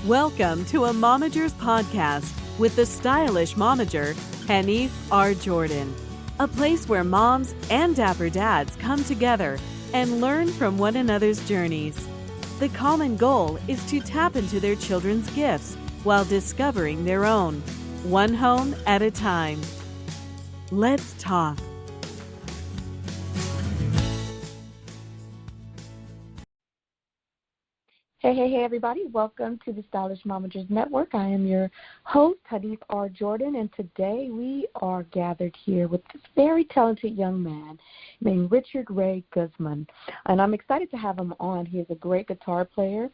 Welcome to a Momagers podcast with the stylish momager, Hanif R. Jordan. A place where moms and dapper dads come together and learn from one another's journeys. The common goal is to tap into their children's gifts while discovering their own, one home at a time. Let's talk. Hey, everybody. Welcome to the Stylish Momagers Network. I am your host, Hanif R. Jordan, and today we are gathered here with this very talented young man named Richard Ray Guzman, and I'm excited to have him on. He is a great guitar player.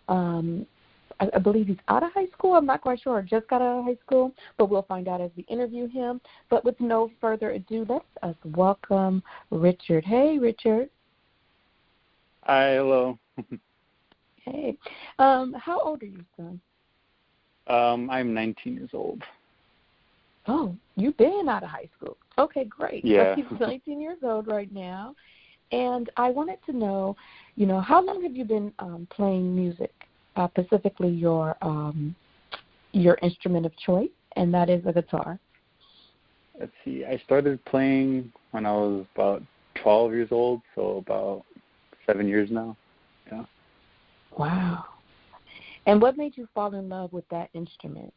I believe he's out of high school. I'm not quite sure, or just got out of high school, but we'll find out as we interview him. But with no further ado, let's welcome Richard. Hey, Richard. Hi, hello. Hey. How old are you, son? I'm 19 years old. Oh, you've been out of high school. Okay, great. Yeah. So he's 19 years old right now. And I wanted to know, how long have you been playing music, specifically your instrument of choice, and that is a guitar? Let's see. I started playing when I was about 12 years old, so about 7 years now. Yeah. Wow. And what made you fall in love with that instrument?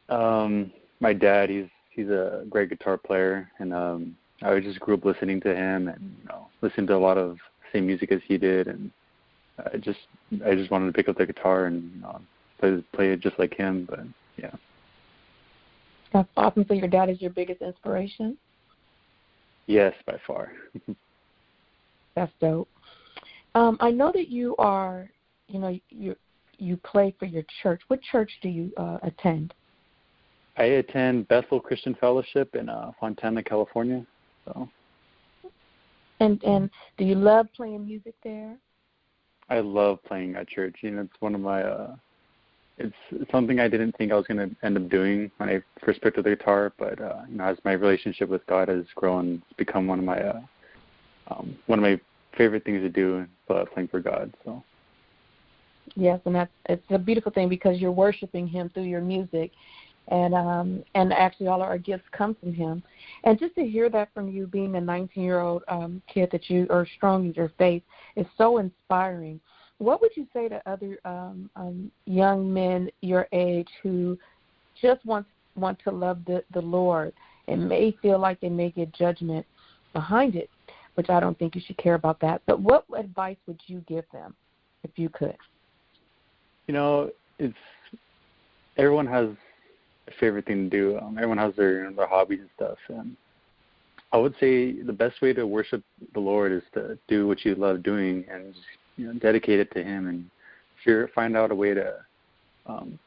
My dad, he's a great guitar player, and I just grew up listening to him and listened to a lot of the same music as he did, and I just wanted to pick up the guitar and play it just like him. But yeah. That's awesome. So your dad is your biggest inspiration? Yes, by far. That's dope. I know that you are, you play for your church. What church do you attend? I attend Bethel Christian Fellowship in Fontana, California. So. And do you love playing music there? I love playing at church. It's one of my, it's something I didn't think I was going to end up doing when I first picked up the guitar. But as my relationship with God has grown, it's become one of my favorite things to do, playing for God. So. Yes, and it's a beautiful thing because you're worshiping Him through your music, and actually all of our gifts come from Him. And just to hear that from you, being a 19-year-old kid, that you are strong in your faith, is so inspiring. What would you say to other young men your age who just want to love the Lord and may feel like they may get judgment behind it, which I don't think you should care about that. But what advice would you give them if you could? Everyone has a favorite thing to do. Everyone has their hobbies and stuff. And I would say the best way to worship the Lord is to do what you love doing and just, dedicate it to Him. And if you find out a way to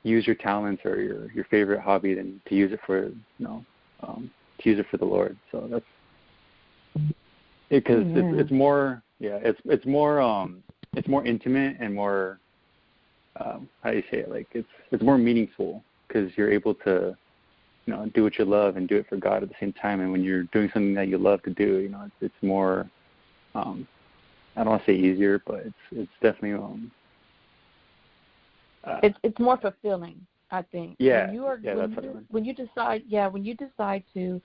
use your talents or your favorite hobby, then to use it for the Lord. So that's because it's more it's more intimate and more how do you say it? Like it's more meaningful because you're able to do what you love and do it for God at the same time. And when you're doing something that you love to do, it's more I don't want to say easier, but it's definitely it's more fulfilling, I think. Yeah. When you decide to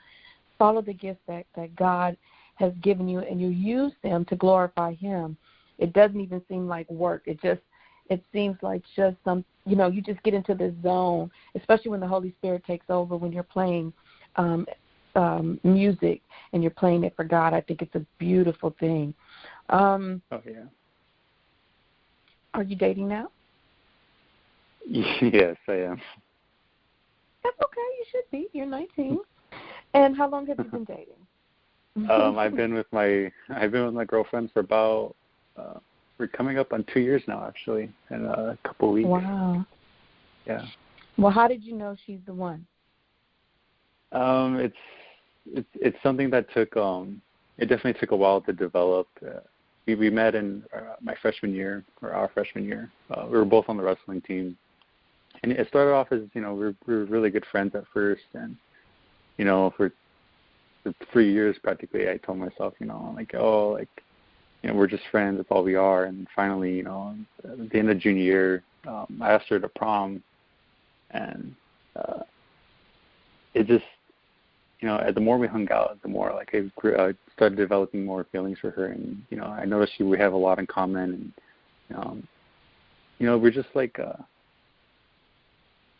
follow the gifts that God has given you and you use them to glorify Him, it doesn't even seem like work. It seems like just you just get into this zone, especially when the Holy Spirit takes over, when you're playing music and you're playing it for God. I think it's a beautiful thing. Oh, yeah. Are you dating now? Yes, I am. That's okay. You should be. You're 19. And how long have you been dating? I've been with my girlfriend for about we're coming up on 2 years now, actually, in a couple of weeks. Wow. Yeah. Well, how did you know she's the one? It's something that took it definitely took a while to develop. We met in my freshman year, or our freshman year. We were both on the wrestling team, and it started off as we were really good friends at first, and for 3 years practically, I told myself we're just friends. That's all we are. And finally, at the end of junior year, I asked her to prom, and it just, the more we hung out, the more like I started developing more feelings for her, and I noticed we have a lot in common, and we're just like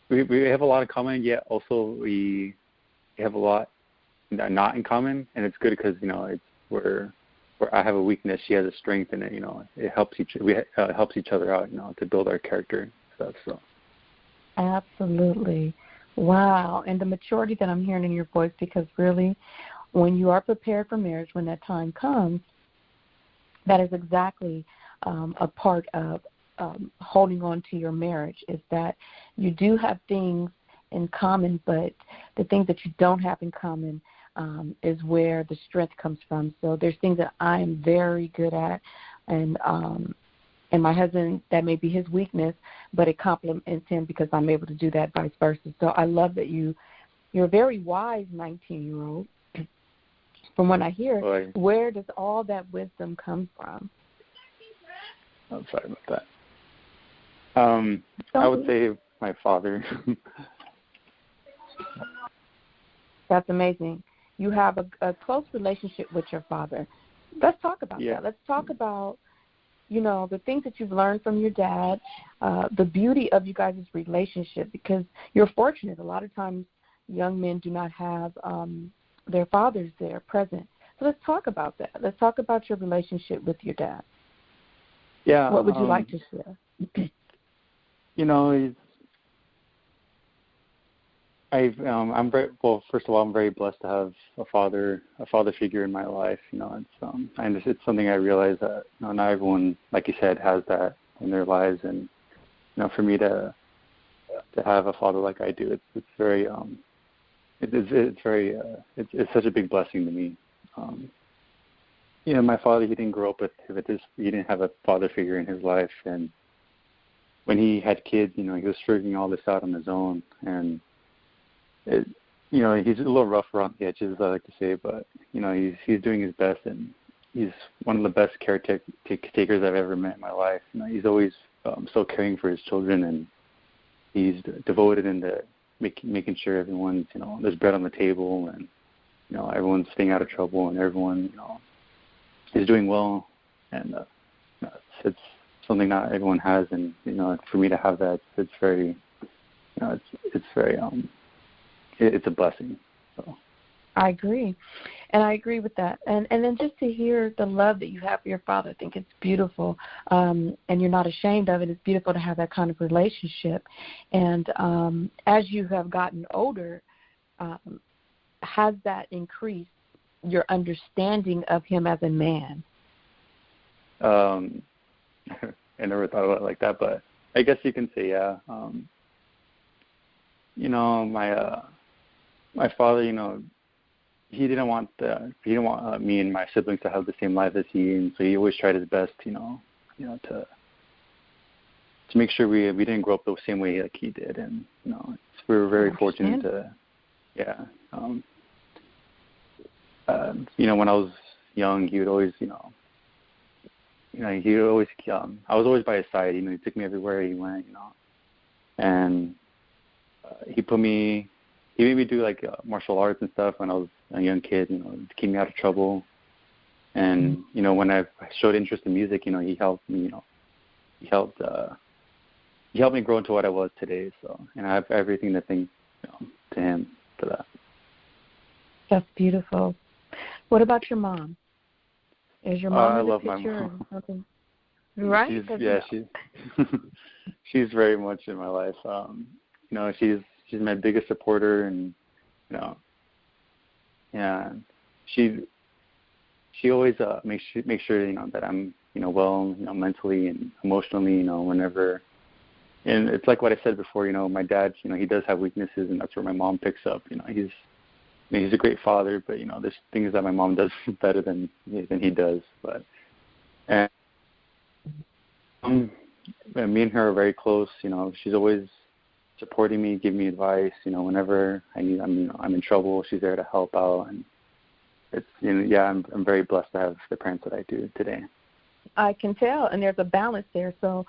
we have a lot in common, yet also we have a lot not in common, and it's good because it's where I have a weakness, she has a strength, and it helps helps each other out, to build our character and stuff. So. Absolutely. Wow. And the maturity that I'm hearing in your voice, because really, when you are prepared for marriage, when that time comes, that is exactly a part of holding on to your marriage, is that you do have things in common, but the things that you don't have in common is where the strength comes from. So there's things that I am very good at, and my husband, that may be his weakness, but it complements him because I'm able to do that, vice versa. So I love that you're a very wise 19-year-old. From what I hear, Boy. Where does all that wisdom come from? I'm sorry about that. I would say my father. That's amazing. You have a close relationship with your father. Let's talk about that. Let's talk about, the things that you've learned from your dad, the beauty of you guys' relationship, because you're fortunate. A lot of times young men do not have their fathers there present. So let's talk about that. Let's talk about your relationship with your dad. Yeah. What would you like to share? I'm very well. First of all, I'm very blessed to have a father figure in my life. It's something I realize that not everyone, like you said, has that in their lives, and for me to have a father like I do, it's very it's such a big blessing to me. My father, he didn't grow up with this. He didn't have a father figure in his life, and when he had kids, he was figuring all this out on his own, and he's a little rough around the edges, I like to say, but he's doing his best, and he's one of the best caretakers I've ever met in my life. He's always so caring for his children, and he's devoted into making sure everyone's there's bread on the table, and everyone's staying out of trouble, and everyone is doing well, and it's something not everyone has, and for me to have that, it's very it's very it's a blessing. So. I agree. And I agree with that. And then just to hear the love that you have for your father, I think it's beautiful. And you're not ashamed of it. It's beautiful to have that kind of relationship. And as you have gotten older, has that increased your understanding of him as a man? I never thought about it like that, but I guess you can say, yeah. My father, he didn't want me and my siblings to have the same life as he, and so he always tried his best, to make sure we didn't grow up the same way like he did, and we were very fortunate to, when I was young, he would always, I was always by his side. He took me everywhere he went, and he made me do like martial arts and stuff when I was a young kid, to keep me out of trouble. And when I showed interest in music, he helped me. He helped me grow into what I was today. So, and I have everything to thank to him for that. That's beautiful. What about your mom? Is your mom I in the love picture? my mom. Right? She's very much in my life. She's my biggest supporter, and she always makes sure that I'm well, mentality and emotionally, whenever. And it's like what I said before, my dad, he does have weaknesses, and that's where my mom picks up. He's a great father, but there's things that my mom does better than he does. But and me and her are very close. She's always supporting me, giving me advice. Whenever I'm in trouble, she's there to help out. And it's I'm very blessed to have the parents that I do today. I can tell, and there's a balance there. So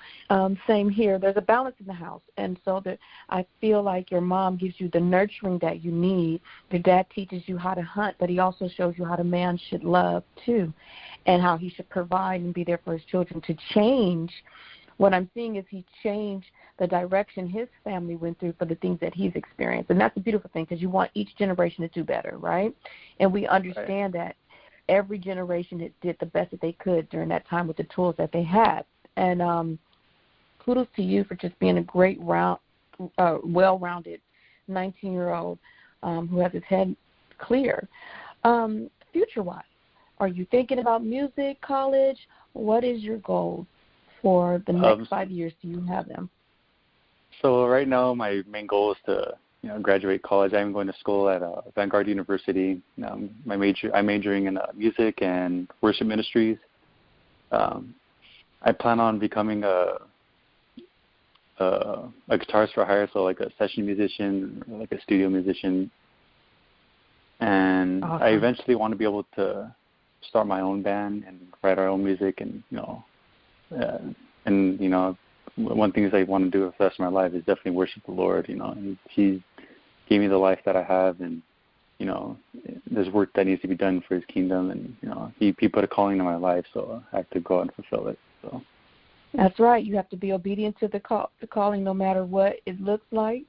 same here. There's a balance in the house. And so that I feel like your mom gives you the nurturing that you need. Your dad teaches you how to hunt, but he also shows you how a man should love, too, and how he should provide and be there for his children. To change, what I'm seeing is he changed the direction his family went through for the things that he's experienced. And that's a beautiful thing because you want each generation to do better, right? And we understand that every generation did the best that they could during that time with the tools that they had. And kudos to you for just being a great, well-rounded 19-year-old who has his head clear. Future-wise, are you thinking about music, college? What is your goal for the next 5 years? Do you have them? So right now my main goal is to graduate college. I'm going to school at Vanguard University. I'm majoring in music and worship ministries. I plan on becoming a guitarist for hire, so like a session musician, or like a studio musician. And awesome. I eventually want to be able to start my own band and write our own music, and one thing I want to do for the rest of my life is definitely worship the Lord. He gave me the life that I have, and there's work that needs to be done for His kingdom, and He put a calling in my life, so I have to go out and fulfill it. So that's right. You have to be obedient to the calling, no matter what it looks like,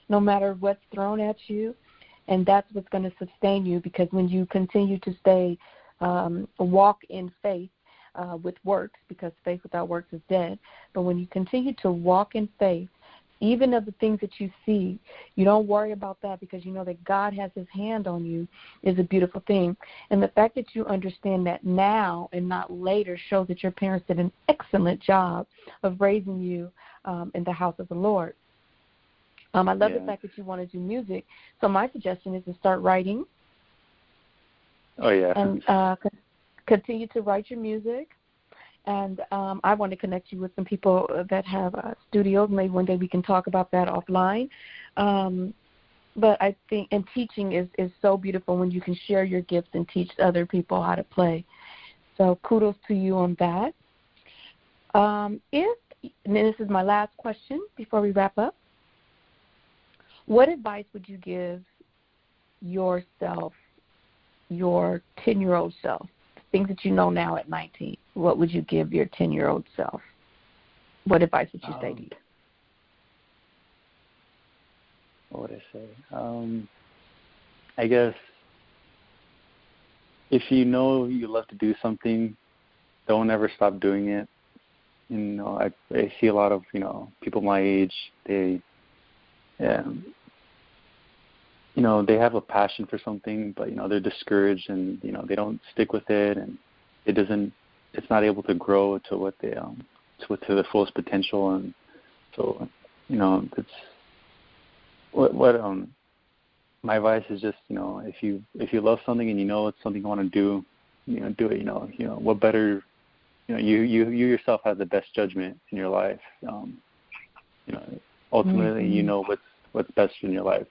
no matter what's thrown at you, and that's what's going to sustain you. Because when you continue to walk in faith. With works, because faith without works is dead. But when you continue to walk in faith, even of the things that you see, you don't worry about that because you know that God has His hand on you is a beautiful thing. And the fact that you understand that now and not later shows that your parents did an excellent job of raising you in the house of the Lord. I love the fact that you want to do music. So my suggestion is to start writing. Oh, yeah. And continue to write your music, and I want to connect you with some people that have studios. Maybe one day we can talk about that offline. But I think, and teaching is so beautiful when you can share your gifts and teach other people how to play. So kudos to you on that. And this is my last question before we wrap up. What advice would you give yourself, your 10-year-old self? Things that you know now at 19, what would you give your 10-year-old self? What advice would you say to you? What would I say? I guess if you know you love to do something, don't ever stop doing it. I see a lot of people my age. They they have a passion for something, but they're discouraged, and they don't stick with it, and it's not able to grow to what they to the fullest potential. And so it's what my advice is just if you love something and it's something you want to do, do it. What better, you yourself have the best judgment in your life. Ultimately, mm-hmm. What's best in your life.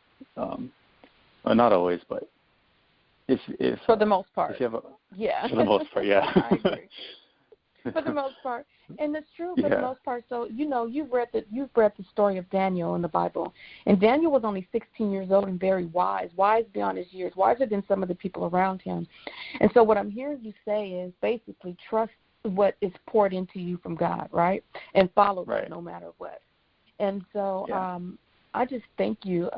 Not always, but if for the most part, if you have yeah. For the most part, yeah. I agree. For the most part, and it's true for the most part. So you've read the story of Daniel in the Bible, and Daniel was only 16 years old and very wise beyond his years, wiser than some of the people around him. And so what I'm hearing you say is basically trust what is poured into you from God, right, and follow that no matter what. And so I just thank you.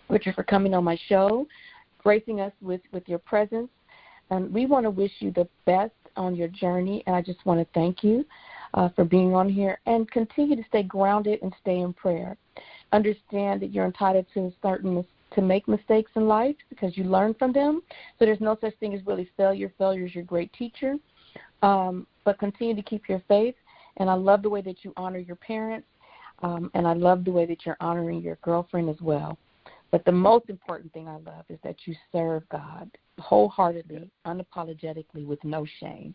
Richard, for coming on my show, gracing us with your presence. And we want to wish you the best on your journey. And I just want to thank you for being on here, and continue to stay grounded and stay in prayer. Understand that you're entitled to make mistakes in life because you learn from them. So there's no such thing as really failure. Failure is your great teacher. But continue to keep your faith. And I love the way that you honor your parents. And I love the way that you're honoring your girlfriend as well. But the most important thing I love is that you serve God wholeheartedly, unapologetically, with no shame.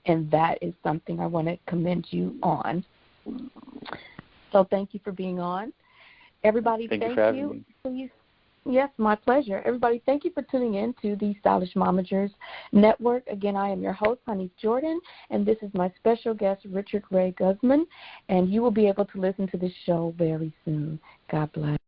And that is something I want to commend you on. So thank you for being on. Everybody, thank you for having me. Yes, my pleasure. Everybody, thank you for tuning in to the Stylish Momagers Network. Again, I am your host, Hanif Jordan, and this is my special guest, Richard Ray Guzman, and you will be able to listen to this show very soon. God bless.